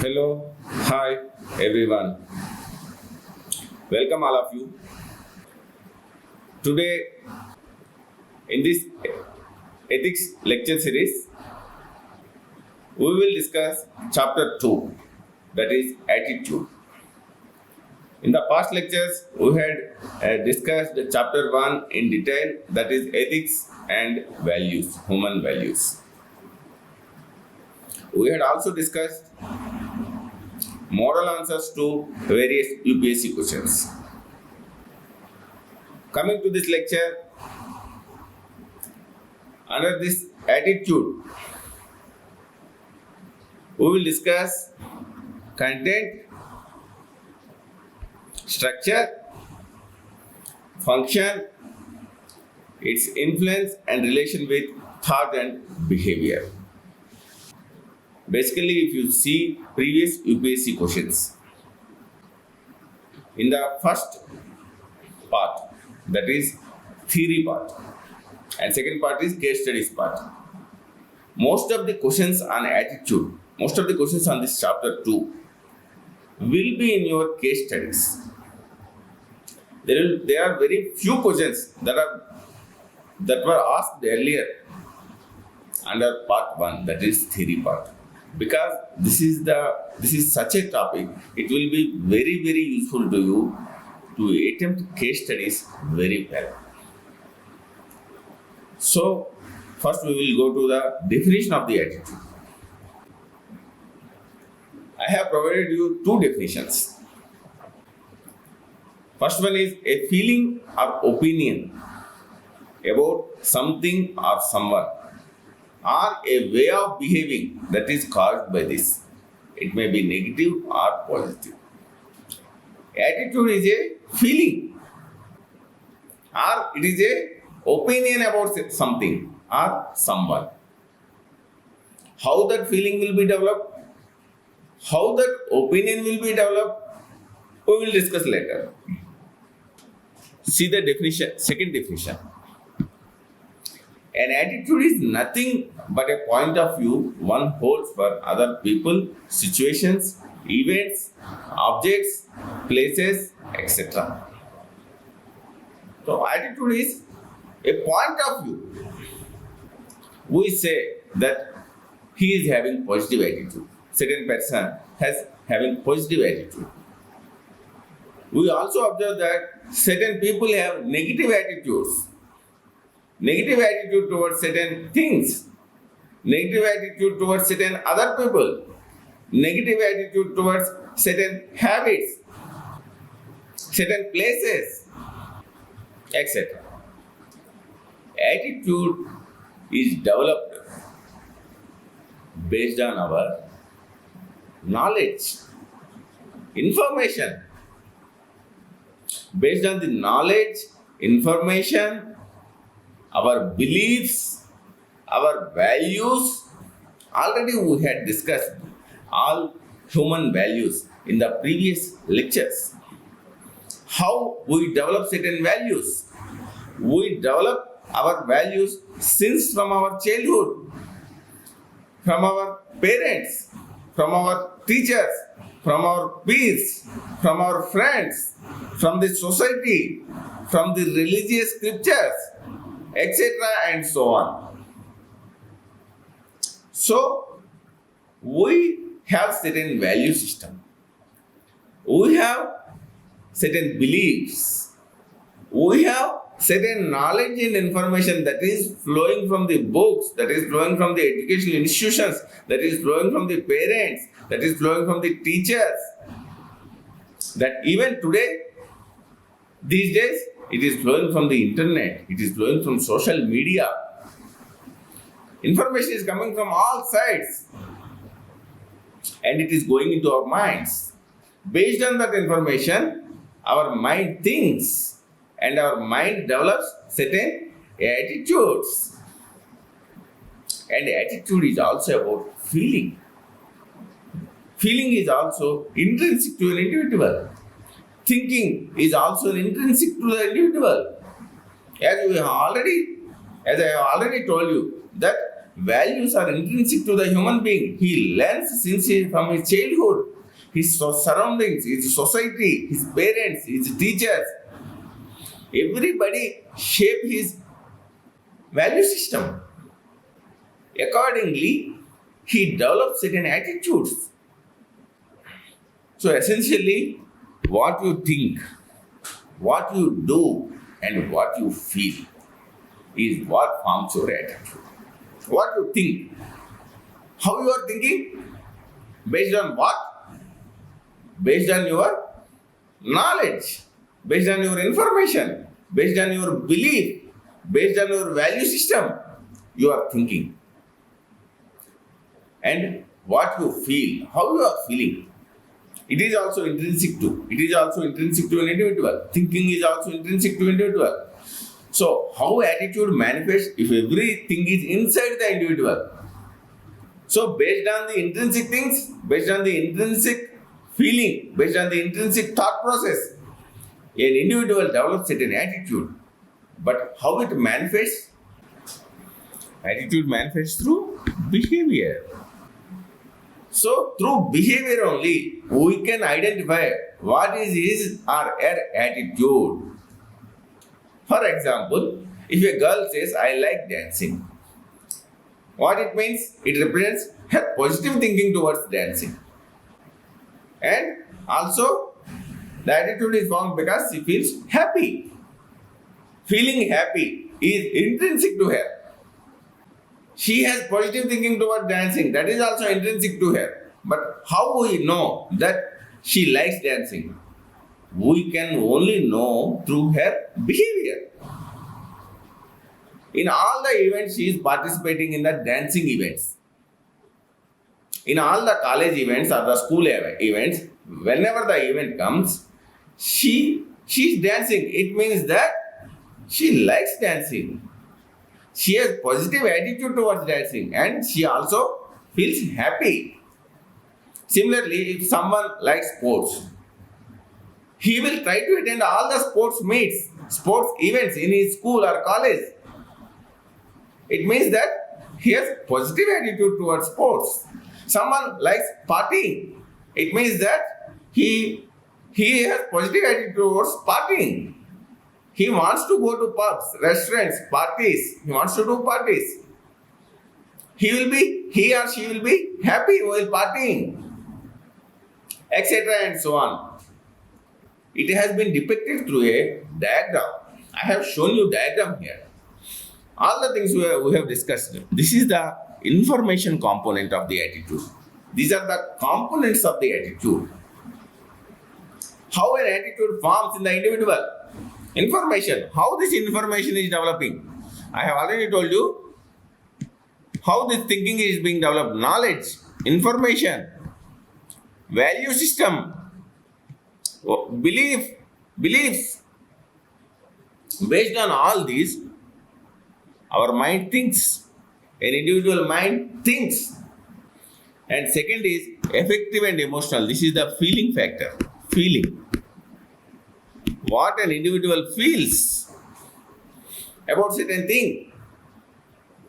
Hello, hi everyone. Welcome all of you. Today in this ethics lecture series, we will discuss chapter 2, that is attitude. In the past lectures, we had discussed chapter 1 in detail, that is ethics and values, human values. We had also discussed model answers to various UPSC questions. Coming to this lecture, under this attitude, we will discuss content, structure, function, its influence and relation with thought and behavior. Basically, if you see previous UPSC questions, in the first part, that is theory part, and second part is case studies part, most of the questions on attitude, most of the questions on this chapter 2 will be in your case studies. There are very few questions that were asked earlier under part 1, that is theory part. Because this is such a topic, it will be very, very useful to you to attempt case studies very well. So, first we will go to the definition of the attitude. I have provided you two definitions. First one is a feeling or opinion about something or someone, or a way of behaving that is caused by this. It may be negative or positive. Attitude is a feeling, or it is a opinion about something or someone. How that feeling will be developed, how that opinion will be developed, we will discuss later. See the definition, second definition. An attitude is nothing but a point of view one holds for other people, situations, events, objects, places, etc. So, attitude is a point of view. We say that he is having positive attitude. Certain person has having positive attitude. We also observe that certain people have negative attitudes. Negative attitude towards certain things, negative attitude towards certain other people, negative attitude towards certain habits, certain places, etc. Attitude is developed based on our knowledge, information. Based on the knowledge, information, our beliefs, our values. Already we had discussed all human values in the previous lectures. How we develop certain values. We develop our values since from our childhood, from our parents, from our teachers, from our peers, from our friends, from the society, from the religious scriptures, etc. and so on. So, we have certain value system. We have certain beliefs. We have certain knowledge and information that is flowing from the books, that is flowing from the educational institutions, that is flowing from the parents, that is flowing from the teachers. That even today, these days, it is flowing from the internet, it is flowing from social media. Information is coming from all sides and it is going into our minds. Based on that information, our mind thinks and our mind develops certain attitudes. And attitude is also about feeling. Feeling is also intrinsic to an individual. Thinking is also intrinsic to the individual. As I have already told you, that Values are intrinsic to the human being. He learns from his childhood, his surroundings, his society, his parents, his teachers. Everybody shape his value system. Accordingly, he develops certain attitudes. So essentially, what you think, what you do, and what you feel is what forms your attitude. What you think, how you are thinking, based on what? Based on your knowledge, based on your information, based on your belief, based on your value system, you are thinking. And what you feel, how you are feeling, it is also intrinsic to. It is also intrinsic to an individual. Thinking is also intrinsic to individual. So, how attitude manifests if everything is inside the individual? So, based on the intrinsic things, based on the intrinsic feeling, based on the intrinsic thought process, an individual develops certain attitude. But how it manifests? Attitude manifests through behavior. So, through behavior only, we can identify what is his or her attitude. For example, if a girl says, I like dancing, what it means? It represents her positive thinking towards dancing. And also, the attitude is formed because she feels happy. Feeling happy is intrinsic to her. She has positive thinking towards dancing. That is also intrinsic to her. But how we know that she likes dancing? We can only know through her behavior. In all the events, she is participating in the dancing events. In all the college events or the school events, whenever the event comes, she is dancing. It means that she likes dancing. She has positive attitude towards dancing and she also feels happy. Similarly, if someone likes sports, he will try to attend all the sports meets, sports events in his school or college. It means that he has positive attitude towards sports. Someone likes partying. It means that he has positive attitude towards partying. He wants to go to pubs, restaurants, parties. He wants to do parties. He or she will be happy while partying, etc. and so on. It has been depicted through a diagram. I have shown you diagram here. All the things we have discussed. This is the information component of the attitude. These are the components of the attitude. How an attitude forms in the individual. Information. How this information is developing. I have already told you how this thinking is being developed. Knowledge, information, value system, beliefs. Based on all these, our mind thinks. An individual mind thinks. And second is affective and emotional. This is the feeling factor. Feeling. What an individual feels about certain thing,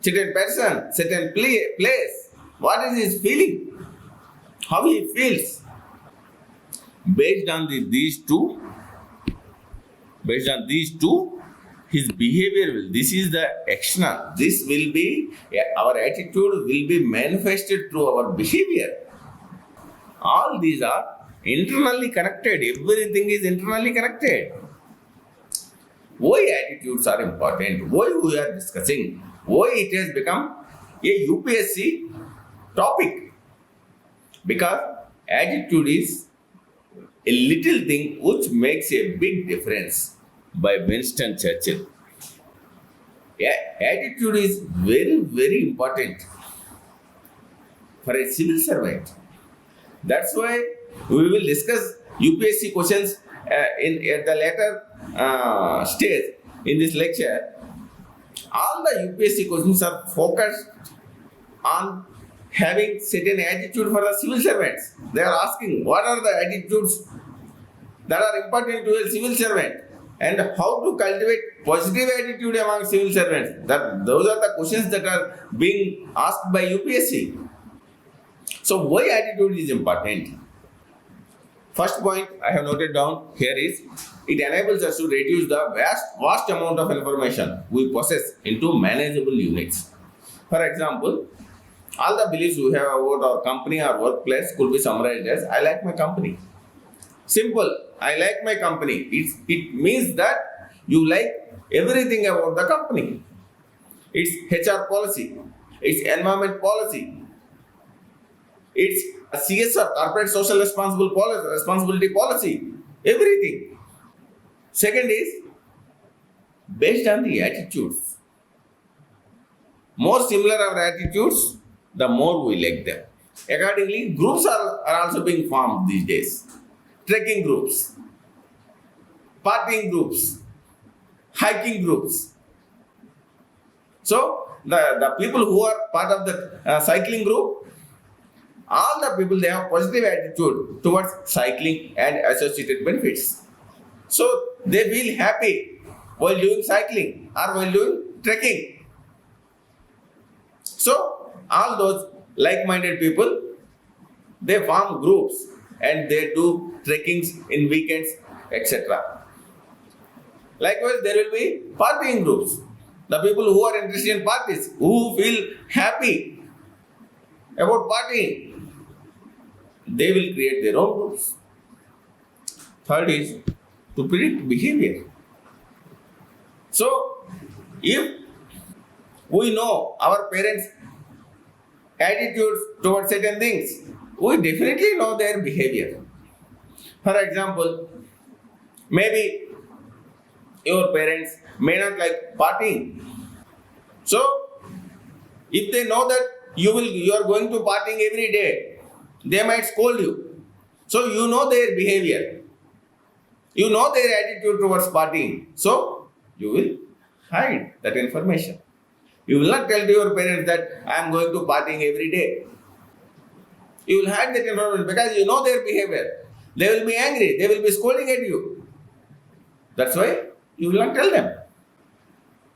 certain person, certain place. What is his feeling? How he feels. Based on these two, his behavior will. This is the external. This will be, our attitude will be manifested through our behavior. All these are internally connected. Everything is internally connected. Why attitudes are important? Why we are discussing? Why it has become a UPSC topic? Because attitude is a little thing which makes a big difference, by Winston Churchill. Attitude is very, very important for a civil servant. That's why we will discuss UPSC questions at the later stage in this lecture. All the UPSC questions are focused on having certain attitude for the civil servants. They are asking what are the attitudes that are important to a civil servant. And how to cultivate positive attitude among civil servants? Those are the questions that are being asked by UPSC. So why attitude is important? First point I have noted down here is it enables us to reduce the vast amount of information we possess into manageable units. For example, all the beliefs we have about our company or workplace could be summarized as I like my company. Simple, I like my company. It means that you like everything about the company. It's HR policy, it's environment policy, it's a CSR, corporate social responsibility policy, everything. Second is based on the attitudes. More similar our attitudes, the more we like them. Accordingly, groups are also being formed these days. Trekking groups, partying groups, hiking groups. So, the people who are part of the cycling group, all the people, they have positive attitude towards cycling and associated benefits. So, they feel happy while doing cycling or while doing trekking. So, all those like-minded people, they form groups and they do trekkings in weekends, etc. Likewise, there will be partying groups. The people who are interested in parties, who feel happy about partying, they will create their own groups. Third is to predict behavior. So, if we know our parents' attitudes towards certain things, we definitely know their behavior. For example, maybe your parents may not like partying. So, if they know that you are going to partying every day, they might scold you. So, you know their behavior. You know their attitude towards partying. So, you will hide that information. You will not tell to your parents that I am going to partying every day. You will hide that information because you know their behavior. They will be angry. They will be scolding at you. That's why you will not tell them.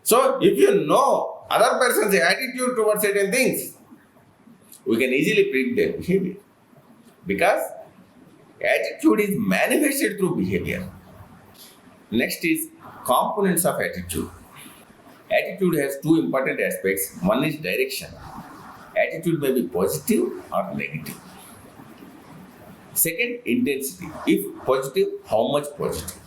So, if you know other person's attitude towards certain things, we can easily predict their behavior. Because attitude is manifested through behavior. Next is components of attitude. Attitude has two important aspects. One is direction. Attitude may be positive or negative. Second, intensity. If positive, how much positive?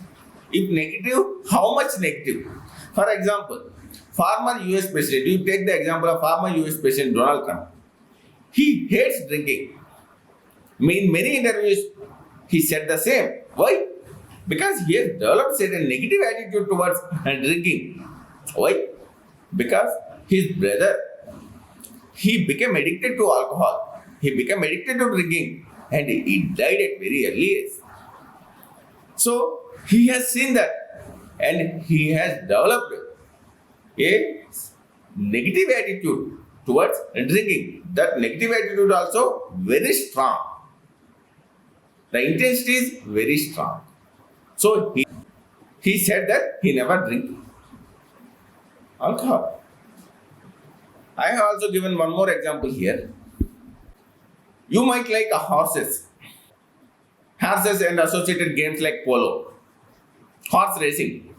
If negative, how much negative? For example, former US President, you take the example of former US President Donald Trump. He hates drinking. In many interviews, he said the same. Why? Because he has developed certain negative attitude towards drinking. Why? Because his brother, he became addicted to alcohol. He became addicted to drinking and he died at very early age. So, he has seen that and he has developed a negative attitude towards drinking. That negative attitude also very strong. The intensity is very strong. So, he said that he never drink alcohol. I have also given one more example here. You might like horses and associated games like polo, horse racing.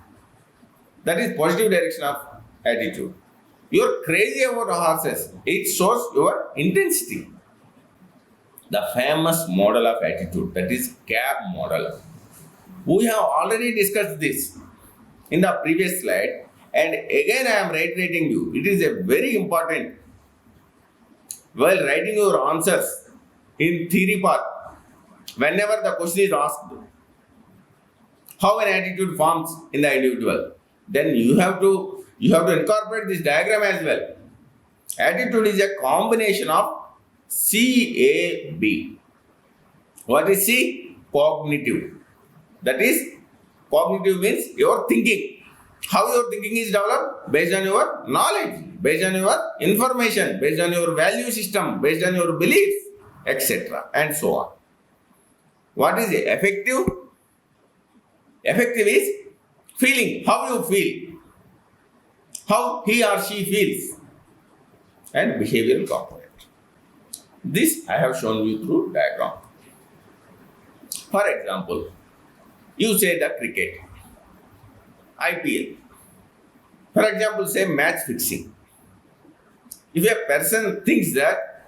That is positive direction of attitude. You are crazy about horses. It shows your intensity. The famous model of attitude, that is CAB model. We have already discussed this in the previous slide. And again I am reiterating you, it is a very important while writing your answers in theory part, whenever the question is asked, how an attitude forms in the individual, then you have to incorporate this diagram as well. Attitude is a combination of CAB. What is C? Cognitive. That is, cognitive means your thinking. How your thinking is developed? Based on your knowledge, based on your information, based on your value system, based on your beliefs, etc. and so on. What is effective? Effective is feeling, how you feel, how he or she feels, and behavioral component. This I have shown you through diagram. For example, you say the cricket, IPL. For example, say match fixing. If a person thinks that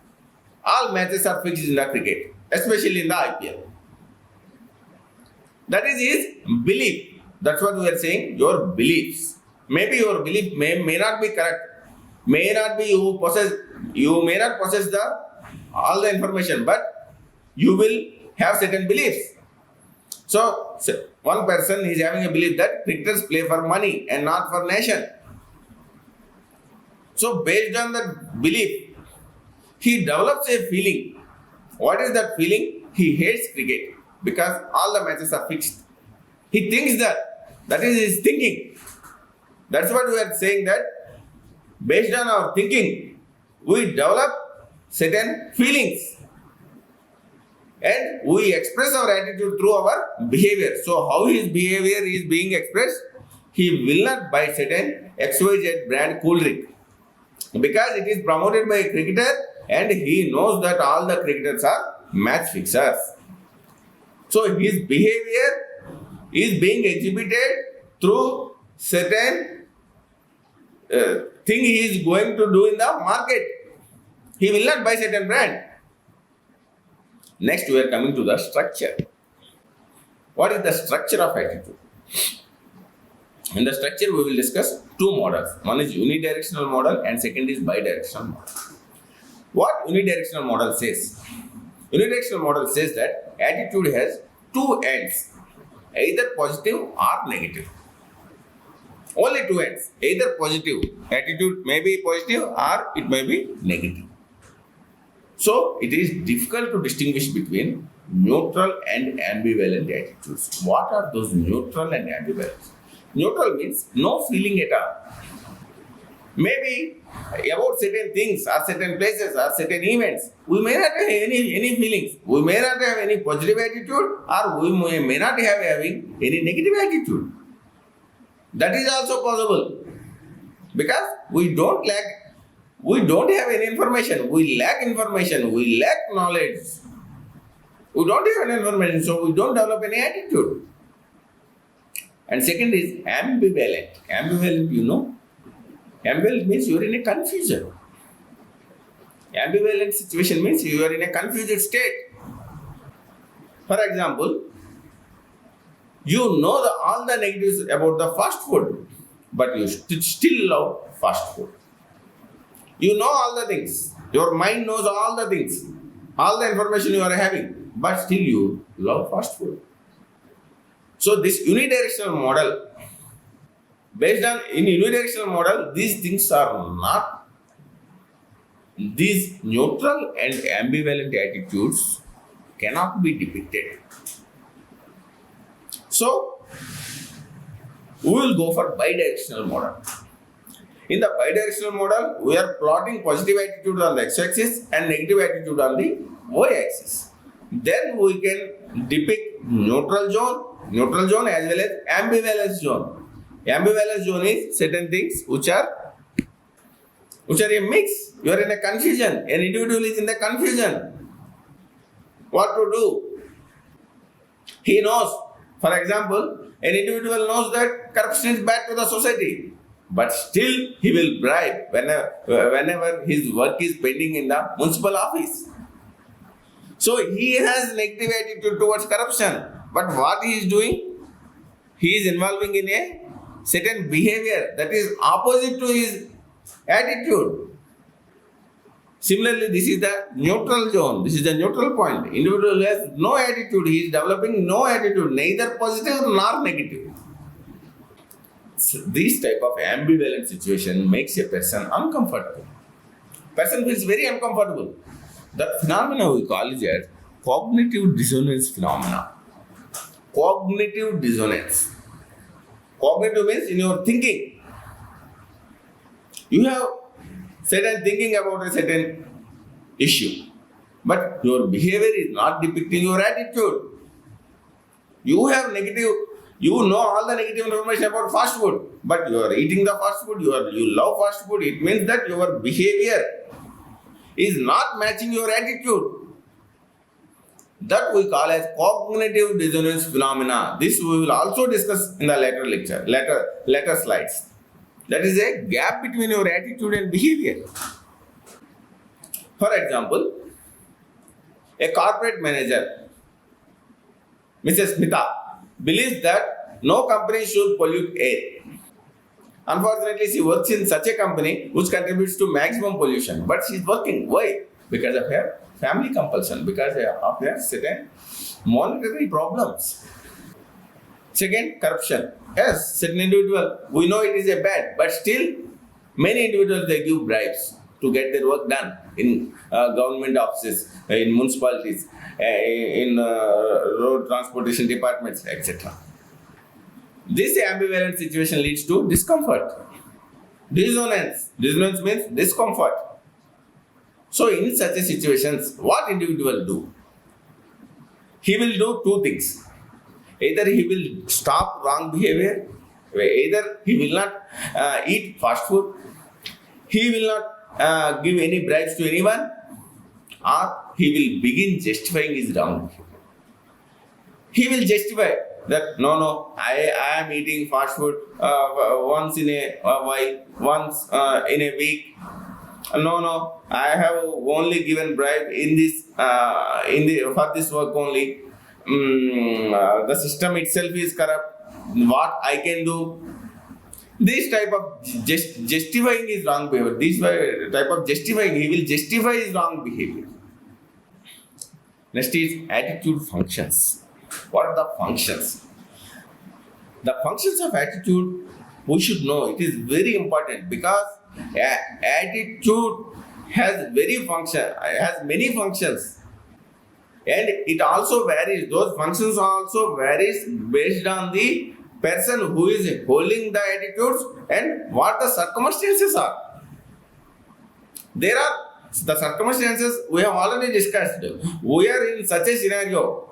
all matches are fixed in the cricket, especially in the IPL, that is his belief. That's what we are saying, your beliefs. Maybe your belief may not be correct. May not be you may not possess all the information, but you will have certain beliefs. So one person is having a belief that cricketers play for money and not for nation. So based on that belief, he develops a feeling. What is that feeling? He hates cricket because all the matches are fixed. He thinks that is his thinking. That's what we are saying, that based on our thinking, we develop certain feelings and we express our attitude through our behavior. So how his behavior is being expressed? He will not buy certain XYZ brand cool drink because it is promoted by a cricketer and he knows that all the cricketers are match fixers. So his behavior is being exhibited through certain thing he is going to do in the market. He will not buy certain brand. Next, we are coming to the structure. What is the structure of attitude? In the structure, we will discuss two models. One is unidirectional model and second is bidirectional model. What unidirectional model says? Unidirectional model says that attitude has two ends, either positive or negative. Only two ends, either positive. Attitude may be positive or it may be negative. So, it is difficult to distinguish between neutral and ambivalent attitudes. What are those neutral and ambivalent? Neutral means no feeling at all. Maybe about certain things or certain places or certain events, we may not have any feelings. We may not have any positive attitude or we may not have having any negative attitude. That is also possible because we don't have any information. We lack information. We lack knowledge. We don't have any information, so we don't develop any attitude. And second is ambivalent. Ambivalent, ambivalent means you are in a confusion. Ambivalent situation means you are in a confused state. For example, you know all the negatives about the fast food, but you still love fast food. You know all the things. Your mind knows all the things, all the information you are having, but still you love fast food. So this unidirectional model, in unidirectional model, these things are not, these neutral and ambivalent attitudes cannot be depicted. So, we will go for bidirectional model. In the bidirectional model, we are plotting positive attitude on the x-axis and negative attitude on the y-axis. Then we can depict neutral zone as well as ambivalence zone. Ambivalence zone is certain things which are a mix. You are in a confusion. An individual is in the confusion. What to do? He knows. For example, an individual knows that corruption is bad to the society, but still he will bribe whenever his work is pending in the municipal office. So he has negative attitude towards corruption, but what he is doing? He is involving in a certain behavior that is opposite to his attitude. Similarly, this is the neutral zone. This is the neutral point. Individual has no attitude. He is developing no attitude, neither positive nor negative. So this type of ambivalent situation makes a person uncomfortable. Person feels very uncomfortable. That phenomena we call it as cognitive dissonance phenomena. Cognitive dissonance. Cognitive means in your thinking. You have certain thinking about a certain issue, but your behavior is not depicting your attitude. You have negative You know all the negative information about fast food, but you are eating the fast food, you love fast food. It means that your behavior is not matching your attitude. That we call as cognitive dissonance phenomena. This we will also discuss in the later slides. That is a gap between your attitude and behavior. For example, a corporate manager, Mrs. Smita, believes that no company should pollute air. Unfortunately, she works in such a company which contributes to maximum pollution. But she is working. Why? Because of her family compulsion, because of her certain monetary problems. Second, corruption. Yes, certain individual, we know it is a bad, but still many individuals, they give bribes to get their work done in government offices, in municipalities, in road transportation departments, etc. This ambivalent situation leads to discomfort. Dissonance. Dissonance means discomfort. So in such a situations, what individual do? He will do two things. Either he will stop wrong behavior, either he will not eat fast food, he will not give any bribes to anyone, or he will begin justifying his wrong behavior. He will justify that no, I am eating fast food once in a while, once in a week. No, I have only given bribe in this for this work only. The system itself is corrupt. What I can do? This type of justifying his wrong behavior. This type of justifying, he will justify his wrong behavior. Next is attitude functions. What are the functions? The functions of attitude, we should know. It is very important because attitude has many functions, and it also varies. Those functions also varies based on the person who is holding the attitudes and what the circumstances are. There are the circumstances we have already discussed. We are in such a scenario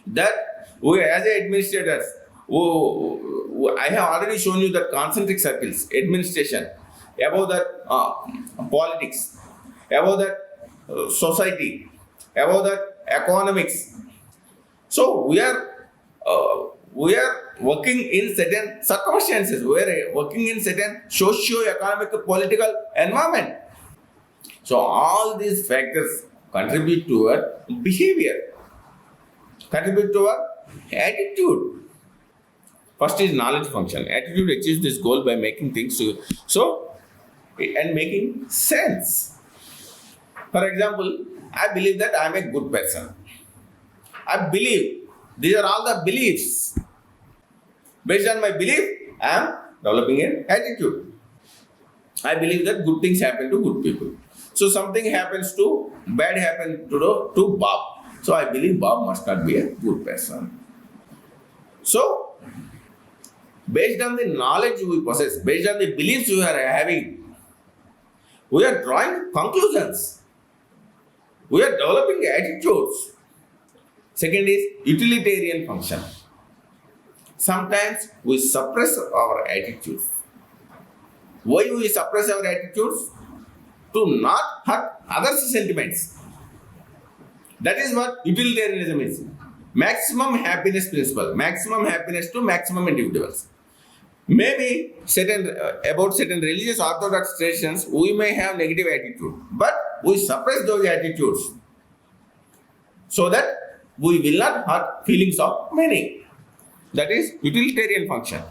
that we, as administrators, I have already shown you that concentric circles, administration, above that politics, above that society, above that economics. So we are working in certain circumstances. We are working in certain socio-economic political environment. So all these factors contribute to our behavior, contribute to our attitude. First is knowledge function. Attitude achieves this goal by making things and making sense. For example, I believe that I am a good person. I believe. These are all the beliefs. Based on my belief, I am developing an attitude. I believe that good things happen to good people. So something bad happens to Bob. So I believe Bob must not be a good person. So, based on the knowledge we possess, based on the beliefs we are having, we are drawing conclusions. We are developing attitudes. Second is utilitarian function. Sometimes we suppress our attitudes. Why we suppress our attitudes? To not hurt others' sentiments. That is what utilitarianism is. Maximum happiness principle. Maximum happiness to maximum individuals. Maybe about certain religious orthodox traditions, we may have negative attitude, but we suppress those attitudes so that we will not hurt feelings of many. That is utilitarian function.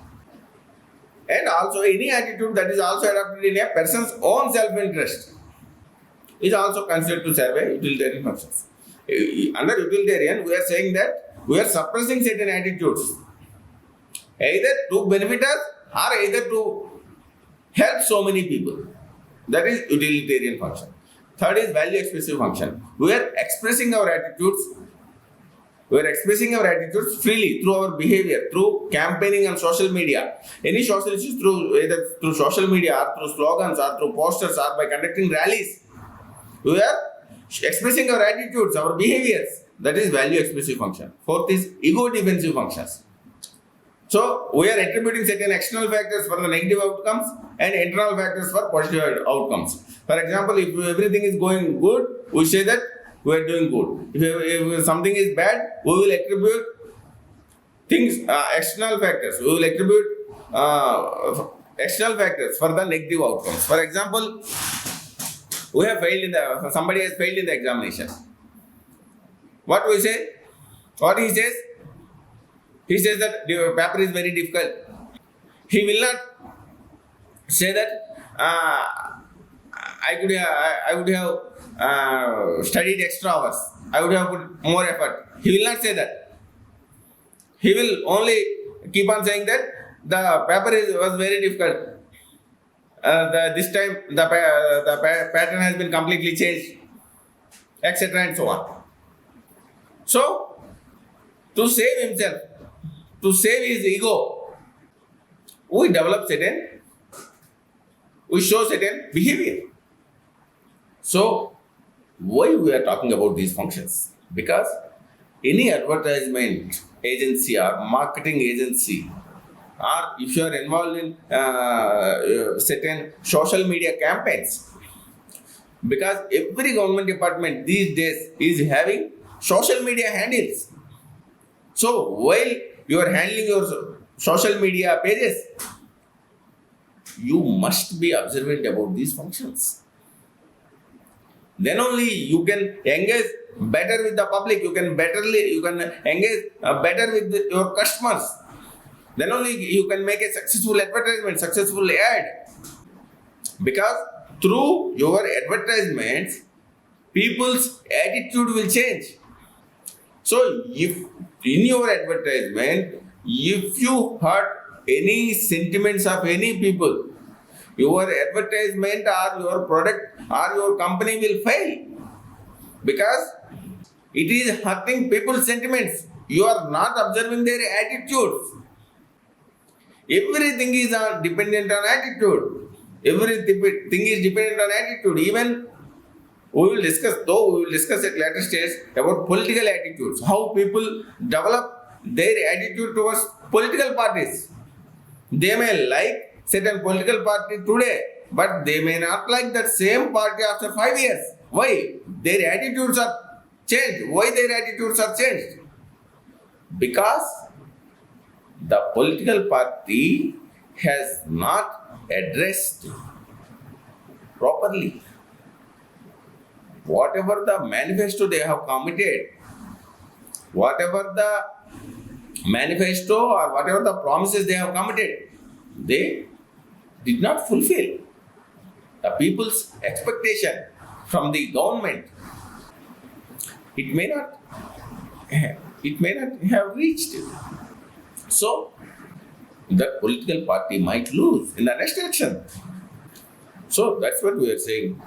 And also any attitude that is also adopted in a person's own self-interest is also considered to serve a utilitarian functions. Under utilitarian, we are saying that we are suppressing certain attitudes, either to benefit us or either to help so many people. That is utilitarian function. Third is value expressive function. We are expressing our attitudes. We are expressing our attitudes freely through our behavior, through campaigning on social media. Any social issues either through social media or through slogans or through posters or by conducting rallies. We are expressing our attitudes, our behaviors. That is value expressive function. Fourth is ego defensive functions. So we are attributing certain external factors for the negative outcomes and internal factors for positive outcomes. For example, if everything is going good, we say that we are doing good. If something is bad, we will attribute things, external factors. We will attribute external factors for the negative outcomes. For example, we have failed in the, somebody has failed in the examination. What we say? What he says? He says that the paper is very difficult. He will not say that I would have studied extra hours. I would have put more effort. He will not say that. He will only keep on saying that the paper was very difficult. This time the pattern has been completely changed, etc. and so on. So, to save himself, to save his ego, we show certain behavior. So, why we are talking about these functions? Because any advertisement agency or marketing agency, or if you are involved in certain social media campaigns, because every government department these days is having social media handles. So while you are handling your social media pages, you must be observant about these functions. Then only you can engage better with the public. You can engage better with your customers. Then only you can make a successful advertisement, successful ad. Because through your advertisements, people's attitude will change. So if in your advertisement, if you hurt any sentiments of any people, your advertisement or your product or your company will fail. Because it is hurting people's sentiments. You are not observing their attitudes. Everything is dependent on attitude. Everything is dependent on attitude. Even we will discuss at later stage about political attitudes, how people develop their attitude towards political parties. They may like certain political party today, but they may not like that same party after 5 years. Why? Their attitudes are changed. Why their attitudes are changed? Because the political party has not addressed properly whatever the manifesto they have committed, whatever the manifesto or whatever the promises they have committed, they did not fulfill the people's expectation from the government. It may not have reached. So, that political party might lose in the next election. So, that's what we are saying.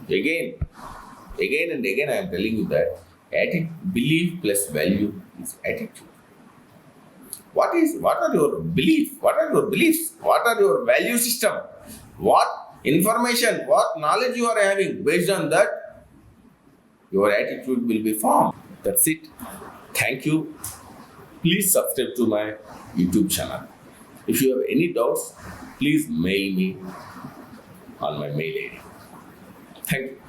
Again and again, I am telling you that belief plus value is attitude. What are your beliefs? What are your beliefs? What are your value system? What information, what knowledge you are having? Based on that, your attitude will be formed. That's it. Thank you. Please subscribe to my YouTube channel. If you have any doubts, please mail me on my mail ID. Thank you.